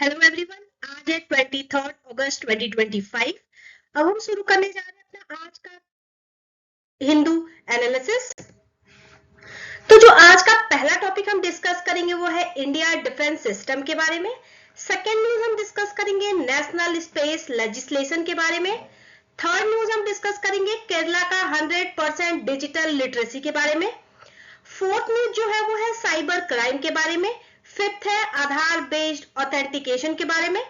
Hello everyone, आज है 23 अगस्त 2025। अब हम शुरू करने जा रहे हैं अपना आज का हिंदू एनालिसिस। तो जो आज का पहला टॉपिक हम डिस्कस करेंगे वो है इंडिया डिफेंस सिस्टम के बारे में। सेकेंड न्यूज हम डिस्कस करेंगे नेशनल स्पेस लेजिस्लेशन के बारे में। थर्ड न्यूज हम डिस्कस करेंगे केरला का 100% डिजिटल लिटरेसी के बारे में। फोर्थ न्यूज जो है वो है साइबर क्राइम के बारे में। फिफ्थ है आधार बेस्ड ऑथेंटिकेशन के बारे में।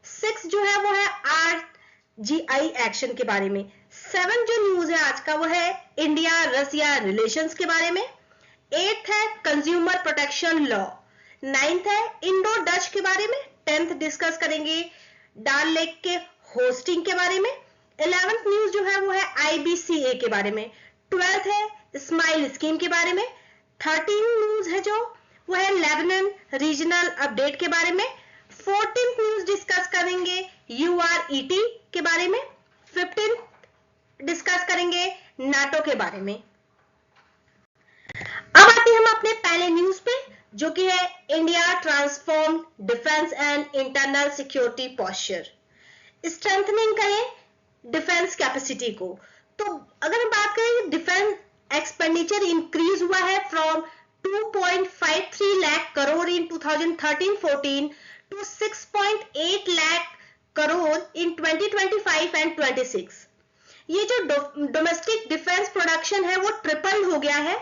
सिक्स जो है वो है आरजीआई एक्शन के बारे में। सेवन जो न्यूज है आज का वो है इंडिया रसिया रिलेशंस के बारे में। एट्थ है कंज्यूमर प्रोटेक्शन लॉ। नाइन्थ है इंडो डच के बारे में। टेंथ डिस्कस करेंगे डाल लेक के होस्टिंग के बारे में। 11th न्यूज जो है वो है आईबीसीए के बारे में। 12th है स्माइल स्कीम के बारे में। 13 न्यूज है जो वो है लेबनान रीजनल अपडेट के बारे में। 14th न्यूज डिस्कस करेंगे यूआरईटी के बारे में। 15th डिस्कस करेंगे नाटो के बारे में। अब आते हैं हम अपने पहले न्यूज पे जो कि है India transform defence and internal security posture, strengthening करें डिफेंस कैपेसिटी को। तो अगर हम बात करें डिफेंस एक्सपेंडिचर इंक्रीज हुआ है from 2.53 lakh crore in 2013-14 to 6.8 lakh crore in 2025 and 26। ये जो डोमेस्टिक डिफेंस प्रोडक्शन है वो ट्रिपल हो गया है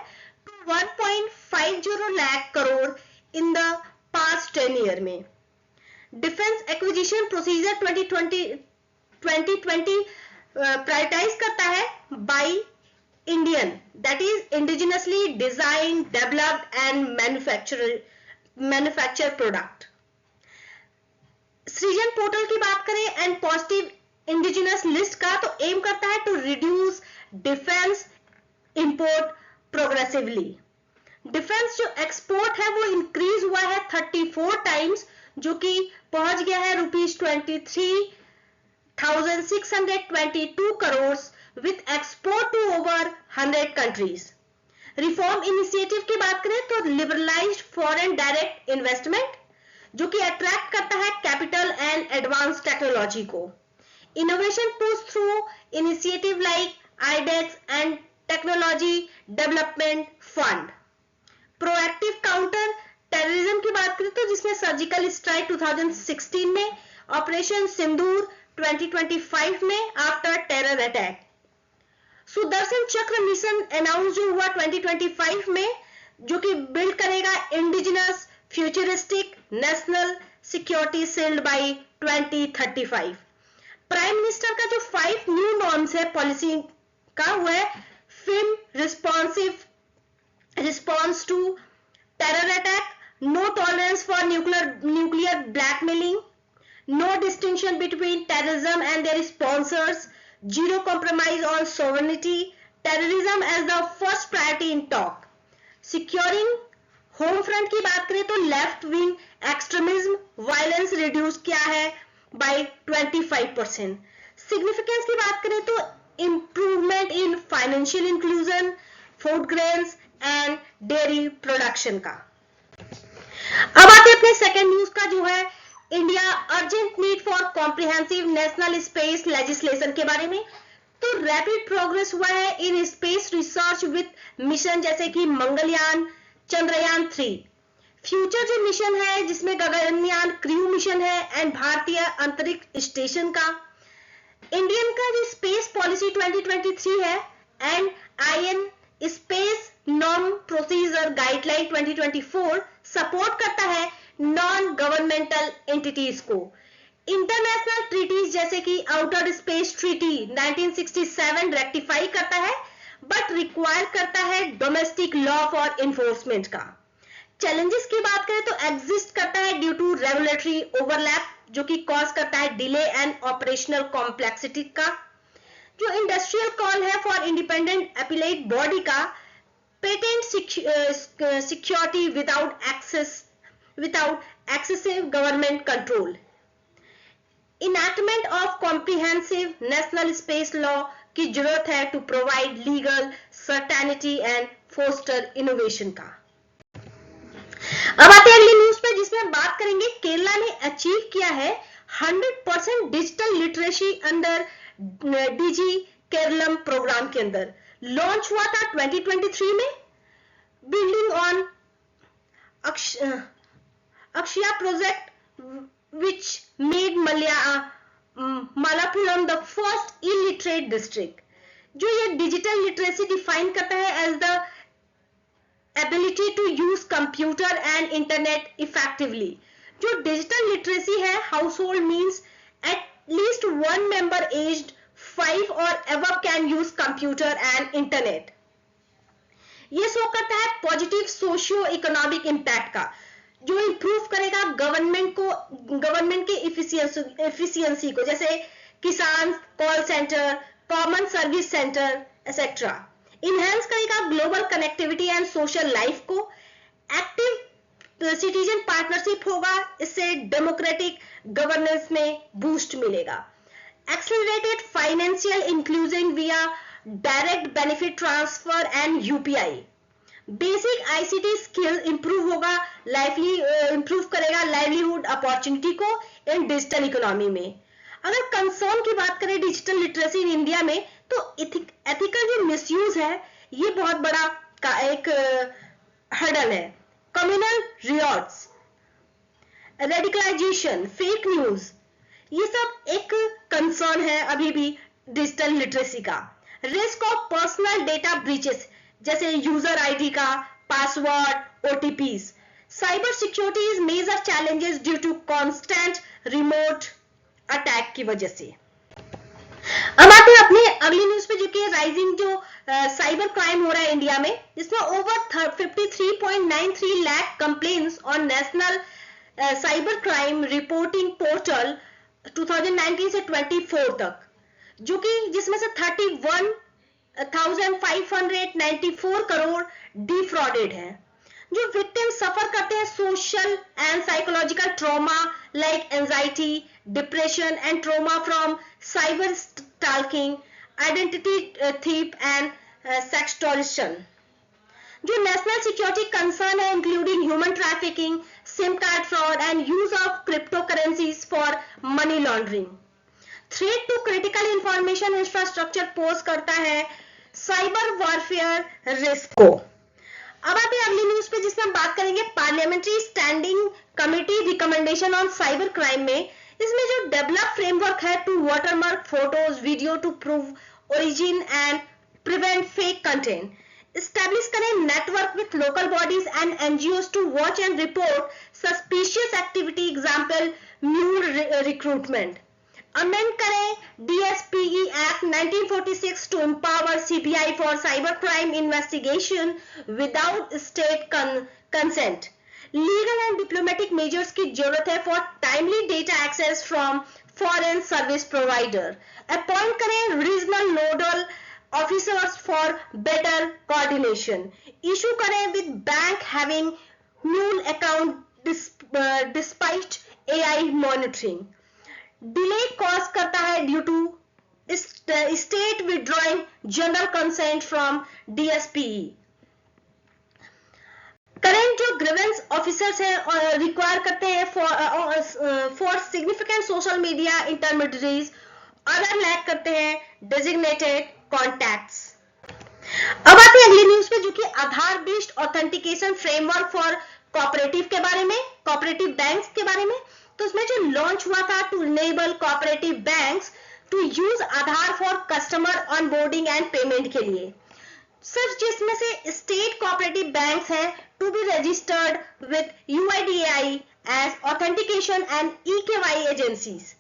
to 1.50 lakh crore in the past 10 year में। डिफेंस एक्विजिशन प्रोसीजर 2020 प्रायोरिटाइज करता है by Indian, that is indigenously design developed and manufacture product. Srijan portal की बात करें एंड पॉजिटिव इंडिजिनस लिस्ट का, तो एम करता है to reduce defence import progressively. Defence जो एक्सपोर्ट है वो इंक्रीज हुआ है 34 टाइम्स, जो कि पहुंच गया है ₹23,622 crore with export to over 100 countries. Reform initiative की बात करें तो लिबरलाइज्ड फॉरेन डायरेक्ट इन्वेस्टमेंट जो कि अट्रैक्ट करता है कैपिटल एंड एडवांस टेक्नोलॉजी को। Innovation push through initiative like iDEX and technology development fund. Proactive counter terrorism की बात करें तो जिसमें सर्जिकल स्ट्राइक 2016 में, ऑपरेशन सिंदूर 2025 में आफ्टर टेरर अटैक। सुदर्शन चक्र मिशन अनाउंस जो हुआ 2025 में, जो कि बिल्ड करेगा indigenous futuristic national security shield by 2035। Prime minister का जो 5 न्यू नॉर्म्स है पॉलिसी का, वो है firm response to terror attack, no tolerance for nuclear blackmailing, no distinction between terrorism and their sponsors, zero compromise on sovereignty, terrorism as the first priority in talk. Securing home front की बात करें तो left wing extremism violence reduce किया है by 25%. Significance की बात करें तो improvement in financial inclusion, food grains and dairy production का। अब आते अपने सेकेंड न्यूज का जो है India urgent need for comprehensive national space legislation के बारे में। तो रैपिड प्रोग्रेस हुआ है in space research with mission जैसे कि मंगलयान, चंद्रयान 3। फ्यूचर जो मिशन है जिसमें गगनयान क्रू मिशन है एंड भारतीय अंतरिक्ष स्टेशन का। इंडियन का जो स्पेस पॉलिसी 2023 है and IN space norm procedure guideline 2024 support करता है नॉन गवर्नमेंटल एंटिटीज को। इंटरनेशनल ट्रीटीज जैसे कि आउटर स्पेस ट्रीटी 1967 रेक्टिफाई करता है बट रिक्वायर करता है डोमेस्टिक लॉ फॉर इन्फोर्समेंट का। चैलेंजेस की बात करें तो एग्जिस्ट करता है ड्यू टू रेगुलेटरी ओवरलैप जो कि कॉज करता है डिले एंड ऑपरेशनल कॉम्प्लेक्सिटी का। जो इंडस्ट्रियल कॉल है फॉर इंडिपेंडेंट अपीलेट बॉडी का, patent security without excessive government control, enactment of comprehensive national space law की जरूरत है to provide legal certainty and foster innovation का। अब आते हैं अगली न्यूज पे पे जिसमें हम बात करेंगे, केरला ने अचीव किया है 100% digital literacy under digi Keralam programme के अंदर। लॉन्च हुआ था 2023 में, building on Akshaya project which made Malappuram the first illiterate district. जो ये डिजिटल लिटरेसी डिफाइन करता है as the ability to use computer and internet effectively. जो डिजिटल लिटरेसी है, household means at least one member aged 5 और above can use computer and internet. ये show करता है पॉजिटिव सोशियो इकोनॉमिक इम्पैक्ट का, जो इंप्रूव करेगा government के एफिशिएंसी को, जैसे किसान call centre, common service centre etcetera. Enhance करेगा global connectivity and social life को। एक्टिव सिटीजन पार्टनरशिप होगा, इससे डेमोक्रेटिक गवर्नेंस में बूस्ट मिलेगा। Accelerated financial inclusion via direct benefit transfer and UPI. Basic ICT skill improve होगा, improve करेगा livelihood opportunity को in digital economy में। अगर कंसर्न की बात करें डिजिटल लिटरेसी इन इंडिया में, तो एथिकल जो मिसयूज है ये बहुत बड़ा एक हर्डल है। Communal riots, radicalisation, fake news, ये सब एक कंसर्न है अभी भी डिजिटल लिटरेसी का। Risk of personal data breaches, जैसे यूजर आईडी का, password, OTPs. Cyber security is major challenges due to constant remote attack की वजह से। अब आते हैं अपने अगली न्यूज पे, जो कि राइजिंग जो साइबर क्राइम हो रहा है इंडिया में, जिसमें over 53.93 lakh complaints on national cyber crime reporting portal 2019 से 24 तक, जो कि जिसमें से 31,594 करोड़ डिफ्रॉडेड है। जो विक्टिम सफर करते हैं social and psychological trauma like anxiety, depression and trauma from cyber stalking, identity thief and sextortion. जो नेशनल सिक्योरिटी कंसर्न है, including human trafficking, SIM card fraud and use of crypto currencies for money laundering. Threat to critical information infrastructure pose करता है cyber warfare risk को। अब आते हैं अगली news पे, जिसमें हम बात करेंगे parliamentary standing committee recommendation on cyber crime में। इसमें जो डेवलप फ्रेमवर्क है to watermark photos video to prove origin and prevent fake content, establish करें network with local bodies and NGOs to watch and report suspicious activity, example mule recruitment. Amend करें DSPE Act 1946 to empower CBI for cybercrime investigation without state consent. Legal and diplomatic measures की जरूरत है for timely data access from foreign service provider. Appoint करें regional nodal officers for better coordination. Issue करें with bank having mule account despite AI monitoring. Delay cause करता है due to state withdrawing general consent from DSPE। Current जो grievance officers हैं require करते हैं for significant social media intermediaries, other lack करते हैं designated contacts. अब आते हैं अगली न्यूज पे, जो कि Aadhaar based authentication framework for cooperative के बारे में, कोऑपरेटिव बैंक्स के बारे में। तो उसमें जो लॉन्च हुआ था to enable cooperative banks to use Aadhaar for customer onboarding and payment के लिए। सिर्फ जिसमें से स्टेट कोऑपरेटिव बैंक्स है to be registered with UIDAI as authentication and EKY agencies.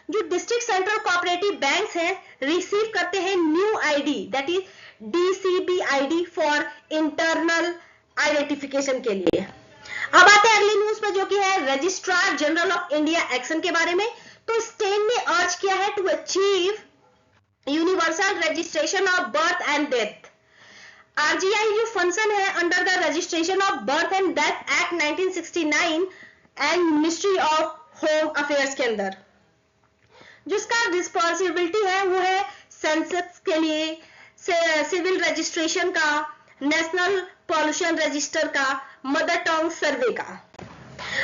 जो डिस्ट्रिक्ट सेंट्रल कोऑपरेटिव बैंक्स हैं रिसीव करते हैं new ID, that is DCBID for internal identification के लिए। अब आते हैं अगली न्यूज पर, जो कि है registrar general of India action के बारे में। तो स्टेट ने अर्ज किया है to achieve universal registration of birth and death. RGI जो फंक्शन है under the registration of birth and death act 1969 and ministry of home affairs के अंदर, जिसका रिस्पॉन्सिबिलिटी है वो है सेंसस के लिए, सिविल रजिस्ट्रेशन का, नेशनल पॉल्यूशन रजिस्टर का, मदर टंग सर्वे का।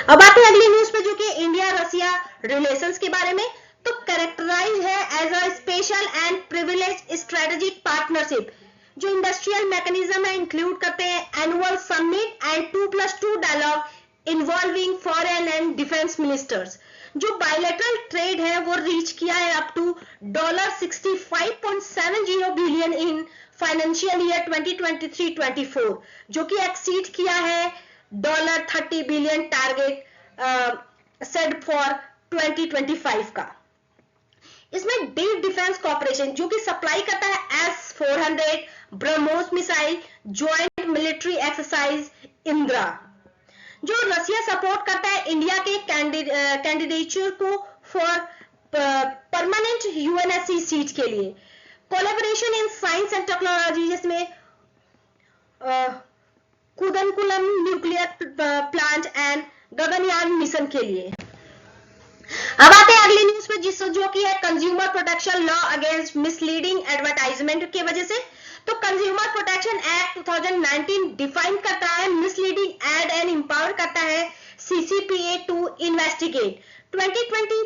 अब आते हैं अगली न्यूज पे, जो कि इंडिया रसिया रिलेशंस के बारे में। तो कैरेक्टराइज है as a special and privilege strategic partnership. जो इंडस्ट्रियल मैकेनिज्म है इंक्लूड करते हैं annual summit and 2+2 dialogue involving foreign and defence ministers. जो बायलैटरल ट्रेड है वो रीच किया है up to $65.70 billion in financial year 2023-24, जो कि एक्सीड किया है $30 बिलियन टारगेट सेट फॉर 2025 का। इसमें डीप डिफेंस कॉर्पोरेशन जो कि सप्लाई करता है S-400 BrahMos missile joint military exercise Indira. जो रसिया सपोर्ट करता है इंडिया के कैंडिडेचर को फॉर परमानेंट यूएनएससी सीट के लिए। Collaboration in science and technology, जिसमें Kudankulam nuclear plant and Gaganyaan mission के लिए। अब आते हैं अगली न्यूज पे, जो कि है consumer protection law against misleading advertisement की वजह से। तो कंज्यूमर प्रोटेक्शन एक्ट 2019 डिफाइन करता है मिसलीडिंग एड एंड इंपावर करता है सीसीपीए टू इन्वेस्टिगेट। 2022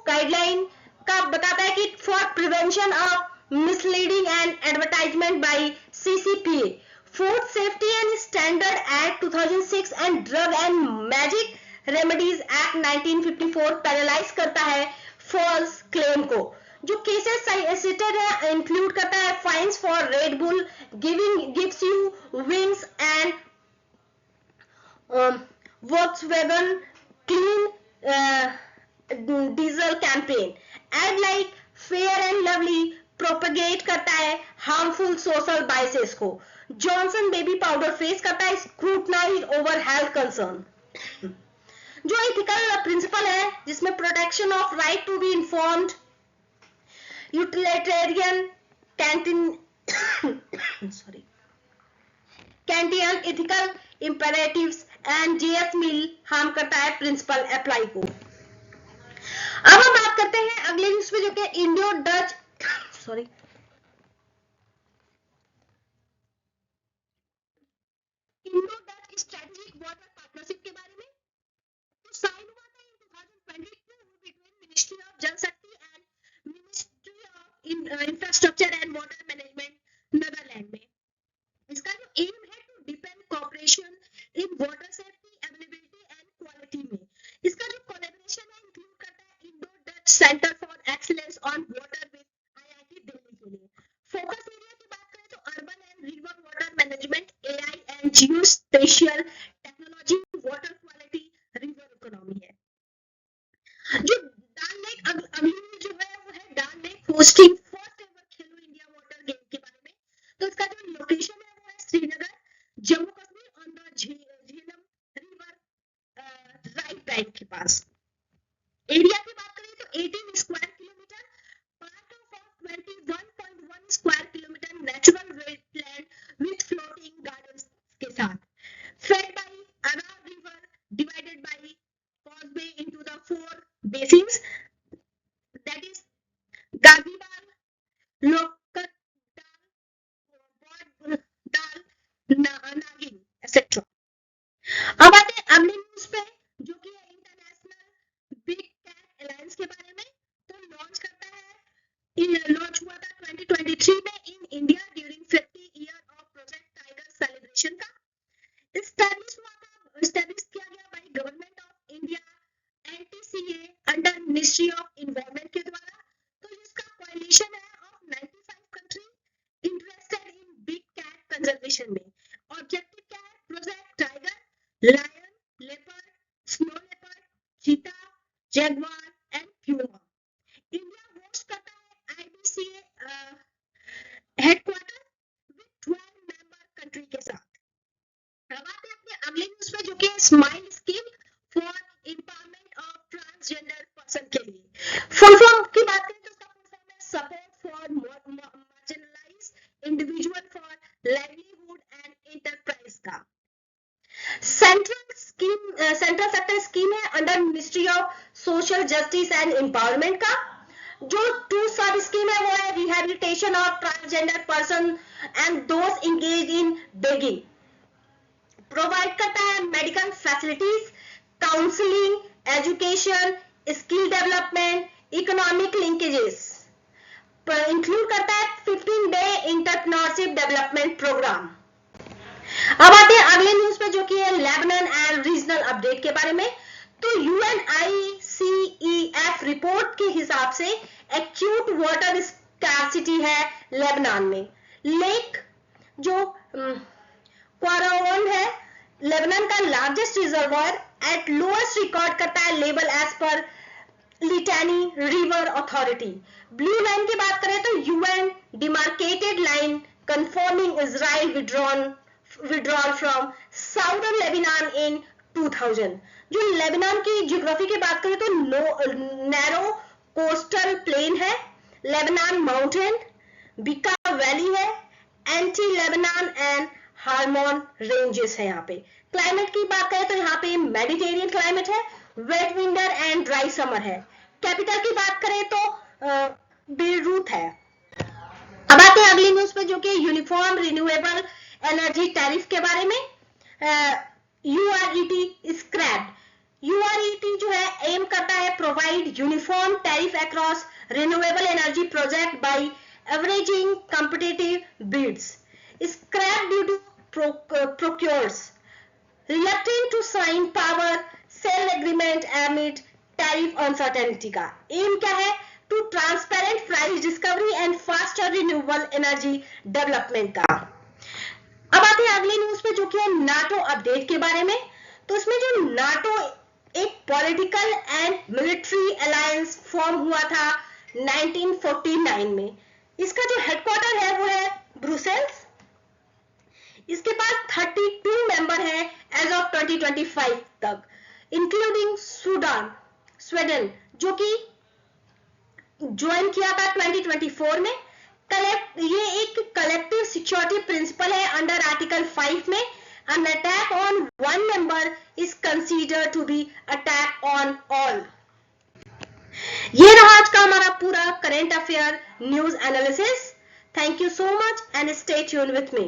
गाइडलाइन का बताता है कि for prevention of misleading and advertisement by CCPA, food safety and standard act 2006 and drug and magic remedies act 1954 penalise करता है फॉल्स क्लेम को। जो केसेस साइटेड है इंक्लूड करता है fines for Red Bull gives you wings and Volkswagen clean diesel campaign. Ad like Fair and Lovely propagate करता है harmful social biases को। जॉनसन बेबी पाउडर फेस करता है स्क्रूटनाइज ओवर हेल्थ कंसर्न। जो ethical principle है जिसमें protection of right to be informed, utilitarian Kantian ethical imperatives and JS Mill harm करता है प्रिंसिपल अप्लाई को। अब हम बात करते हैं अगले न्यूज पे, जो कि Indo Dutch strategic water partnership के बारे में। तो साइन हुआ था इन 2022 between ministry of Jal Shakti and ministry of infrastructure and water management Netherlands में। इसका जो एम है to depend cooperation in water safety availability and quality में। इसका जो कोलैबोरेशन है इंक्लूड करता है Indo Dutch centre for excellence on water with IIT Delhi के लिए। फोकस एरिया की बात करें तो urban and river water management, AI and geospatial technology, water quality, river economy है। जो डाल लेक अगली जो है वो है डाल लेक होस्टिंग फर्स्ट एवर खेलो इंडिया वाटर गेम के बारे में। तो इसका जो लोकेशन है वो है Srinagar, Jammu Kashmir on the Jhelum river right bank के पास। एरिया की बात करें तो 18 square kilometre, part of 21.1 square kilometre natural wetland with floating gardens के साथ, fed by Arar river divided by causeway into the 4 basins, that is Gagibar, Lokat Dal, Nagin, etc. अब आते हैं अगली न्यूज पे, जो कि है इंटरनेशनल बिग कैट अलायंस के बारे में। तो लॉन्च हुआ था 2023 में in India during 50 year of Project Tiger celebration का। एस्टैब्लिश किया गया by government of India NTCA under ministry of environment के द्वारा। तो इसका कोalition है of 95 country interested in big cat conservation में। ऑब्जेक्टिव क्या है? Project Tiger, lion, leopard, snow leopard, cheetah, jaguar and puma. India host करता है IBCA headquarter with 12 member country के साथ। अब आते हैं अपने अगले न्यूज पे, जो कि smile scheme for empowerment of transgender person के लिए। फुल फॉर्म की बात करें तो इसका फुल फॉर्म है support for marginalised individual for livelihood and enterprise का। सेंट्रल सेक्टर स्कीम है under ministry of social justice and empowerment का। जो 2 सब स्कीम है वो है rehabilitation of transgender person and those engage in begging, provide करता है medical facilities, counseling, education, skill development, economic linkages. Include करता है 15-day एंटरप्रेन्योरशिप डेवलपमेंट प्रोग्राम। अब आते हैं अगले न्यूज पे जो कि है लेबनान एंड रीजनल अपडेट के बारे में। तो UNICEF रिपोर्ट के हिसाब से एक्यूट वाटर स्कार्सिटी है लेबनान में। लेक जो क्वारावन है लेबनान का largest reservoir at lowest record करता है लेवल एज पर Litani river authority. Blue line की बात करें तो UN demarcated line confirming Israel withdrawal from southern Lebanon in 2000। जो लेबनान की ज्योग्राफी की बात करें तो नैरो कोस्टल प्लेन है, लेबनान माउंटेन, बिका वैली है, anti Lebanon and hormone ranges है। यहाँ पे क्लाइमेट की बात करें तो यहाँ पे मेडिटेरियन क्लाइमेट है, wet winter and dry summer है। कैपिटल की बात करें तो बेरूत है। अब आते हैं अगली न्यूज पे जो कि यूनिफॉर्म रिन्यूएबल एनर्जी टैरिफ के बारे में। URET scraped. URET जो है एम करता है provide uniform tariff across renewable energy project by averaging competitive bids. Scrap due to procurers reluctant to sign power sale agreement amid tariff uncertainty का aim क्या है? To transparent price discovery and faster renewable energy development का। अब आते हैं अगली news पे जो कि है नाटो अपडेट के बारे में। तो इसमें जो नाटो एक political and military alliance form हुआ था 1949 में। इसका जो हेडक्वार्टर है वो है ब्रुसेल्स। इसके पास 32 मेंबर है एज ऑफ 2025 तक, इंक्लूडिंग स्वीडन जो कि ज्वाइन किया था 2024 में। ये एक कलेक्टिव सिक्योरिटी प्रिंसिपल है अंडर आर्टिकल 5 में। An attack on one member is considered to be attack on all। ये रहा आज का हमारा पूरा current affair news analysis. Thank you so much and stay tune with me.